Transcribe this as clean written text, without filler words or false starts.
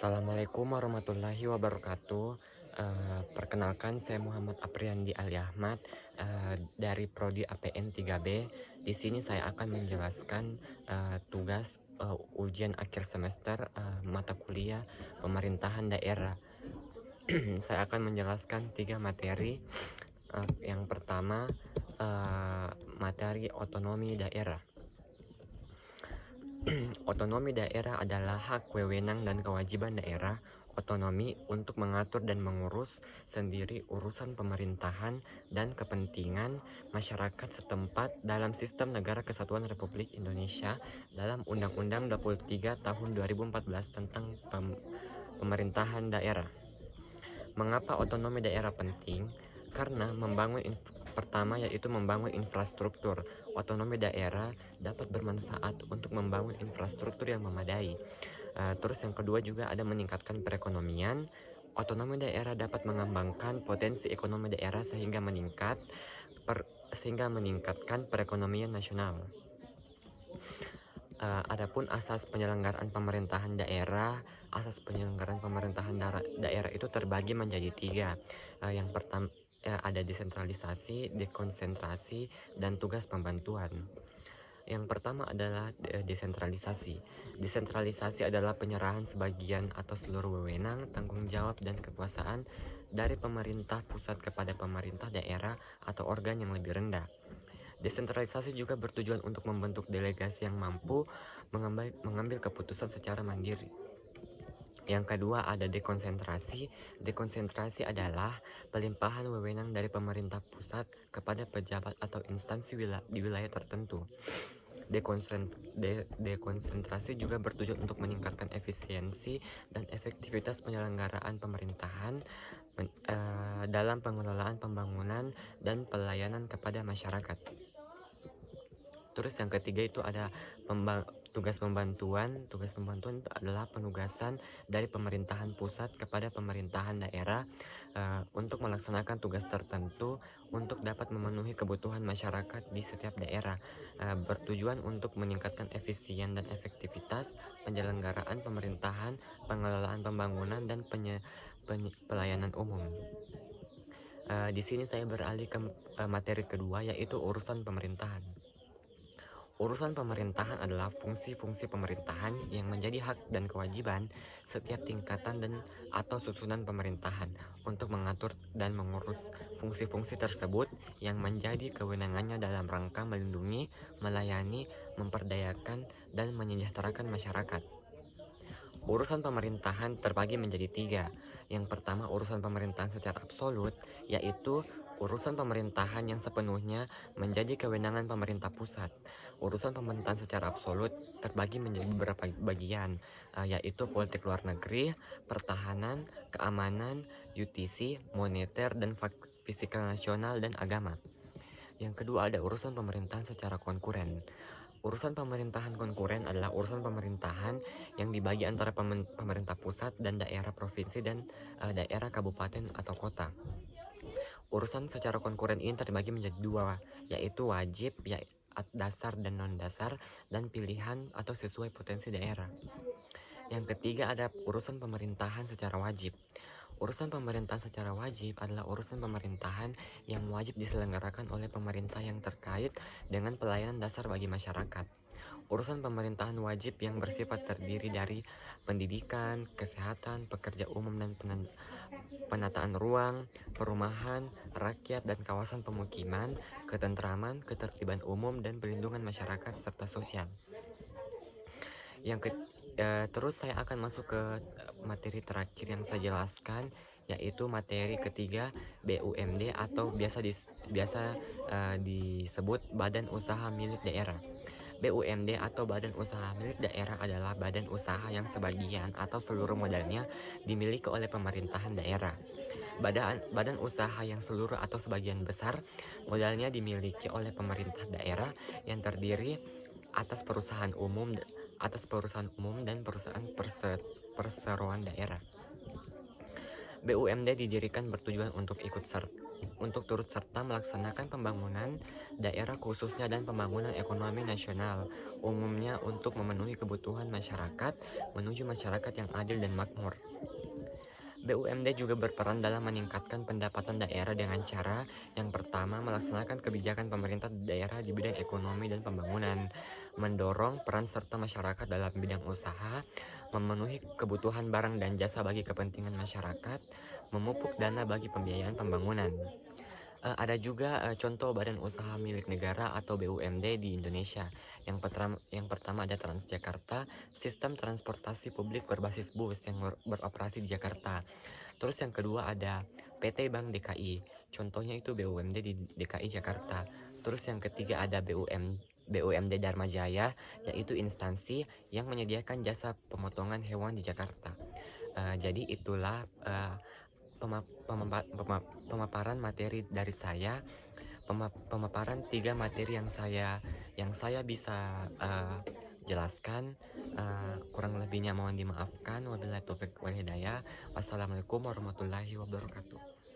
Assalamualaikum warahmatullahi wabarakatuh. Perkenalkan, saya Muhammad Apriandi Ali Ahmad dari Prodi APN 3B. Di sini saya akan menjelaskan tugas ujian akhir semester mata kuliah pemerintahan daerah. Saya akan menjelaskan 3 materi. Yang pertama, materi otonomi daerah. Otonomi daerah adalah hak, wewenang, dan kewajiban daerah otonomi untuk mengatur dan mengurus sendiri urusan pemerintahan dan kepentingan masyarakat setempat dalam sistem Negara Kesatuan Republik Indonesia dalam Undang-Undang 23 tahun 2014 tentang pemerintahan daerah. Mengapa otonomi daerah penting? Karena pertama yaitu membangun infrastruktur. Otonomi daerah dapat bermanfaat untuk membangun infrastruktur yang memadai. Terus yang kedua juga ada meningkatkan perekonomian. Otonomi daerah dapat mengembangkan potensi ekonomi daerah sehingga meningkatkan perekonomian nasional. Adapun asas penyelenggaraan pemerintahan daerah, daerah itu terbagi menjadi 3. Yang pertama ada desentralisasi, dekonsentrasi, dan tugas pembantuan. Yang pertama adalah desentralisasi. Desentralisasi adalah penyerahan sebagian atau seluruh wewenang, tanggung jawab, dan kekuasaan dari pemerintah pusat kepada pemerintah daerah atau organ yang lebih rendah. Desentralisasi juga bertujuan untuk membentuk delegasi yang mampu mengambil keputusan secara mandiri. Yang kedua ada dekonsentrasi. Dekonsentrasi adalah pelimpahan wewenang dari pemerintah pusat kepada pejabat atau instansi di wilayah tertentu. Dekonsentrasi juga bertujuan untuk meningkatkan efisiensi dan efektivitas penyelenggaraan pemerintahan dalam pengelolaan pembangunan dan pelayanan kepada masyarakat. Terus yang ketiga itu ada tugas pembantuan. Tugas pembantuan itu adalah penugasan dari pemerintahan pusat kepada pemerintahan daerah untuk melaksanakan tugas tertentu untuk dapat memenuhi kebutuhan masyarakat di setiap daerah, bertujuan untuk meningkatkan efisien dan efektivitas penyelenggaraan pemerintahan, pengelolaan pembangunan, dan pelayanan umum. Di sini saya beralih ke materi kedua, yaitu urusan pemerintahan. Urusan pemerintahan adalah fungsi-fungsi pemerintahan yang menjadi hak dan kewajiban setiap tingkatan dan atau susunan pemerintahan untuk mengatur dan mengurus fungsi-fungsi tersebut yang menjadi kewenangannya dalam rangka melindungi, melayani, memperdayakan, dan menyejahterakan masyarakat. Urusan pemerintahan terbagi menjadi 3. Yang pertama, urusan pemerintahan secara absolut, yaitu urusan pemerintahan yang sepenuhnya menjadi kewenangan pemerintah pusat. Urusan pemerintahan secara absolut terbagi menjadi beberapa bagian, yaitu politik luar negeri, pertahanan, keamanan, yutisi, moneter, dan fiskal nasional, dan agama. Yang kedua ada urusan pemerintahan secara konkuren. Urusan pemerintahan konkuren adalah urusan pemerintahan yang dibagi antara pemerintah pusat dan daerah provinsi dan daerah kabupaten atau kota. Urusan secara konkuren ini terbagi menjadi 2, yaitu wajib, dasar dan non-dasar, dan pilihan atau sesuai potensi daerah. Yang ketiga ada urusan pemerintahan secara wajib. Urusan pemerintahan secara wajib adalah urusan pemerintahan yang wajib diselenggarakan oleh pemerintah yang terkait dengan pelayanan dasar bagi masyarakat. Urusan pemerintahan wajib yang bersifat terdiri dari pendidikan, kesehatan, pekerja umum, dan penataan ruang, perumahan, rakyat dan kawasan pemukiman, ketentraman, ketertiban umum, dan perlindungan masyarakat serta sosial. Terus saya akan masuk ke materi terakhir yang saya jelaskan, yaitu materi ketiga BUMD atau biasa disebut Badan Usaha Milik Daerah. BUMD atau Badan Usaha Milik Daerah adalah badan usaha yang sebagian atau seluruh modalnya dimiliki oleh pemerintahan daerah. Badan usaha yang seluruh atau sebagian besar modalnya dimiliki oleh pemerintah daerah yang terdiri atas perusahaan umum dan perusahaan perseroan daerah. BUMD didirikan bertujuan untuk ikut untuk turut serta melaksanakan pembangunan daerah khususnya dan pembangunan ekonomi nasional umumnya untuk memenuhi kebutuhan masyarakat menuju masyarakat yang adil dan makmur. BUMD juga berperan dalam meningkatkan pendapatan daerah dengan cara yang pertama melaksanakan kebijakan pemerintah daerah di bidang ekonomi dan pembangunan, mendorong peran serta masyarakat dalam bidang usaha, memenuhi kebutuhan barang dan jasa bagi kepentingan masyarakat, memupuk dana bagi pembiayaan pembangunan. Ada juga contoh badan usaha milik negara atau BUMD di Indonesia. Yang pertama ada Transjakarta, sistem transportasi publik berbasis bus yang beroperasi di Jakarta. Terus yang kedua ada PT Bank DKI, contohnya itu BUMD di DKI Jakarta. Terus yang ketiga ada BUMD Dharma Jaya, yaitu instansi yang menyediakan jasa pemotongan hewan di Jakarta. Jadi itulah pemaparan materi dari saya, pemaparan 3 materi yang saya bisa jelaskan. Kurang lebihnya mohon dimaafkan. Wabillahi taufiq wal hidayah. Wassalamualaikum warahmatullahi wabarakatuh.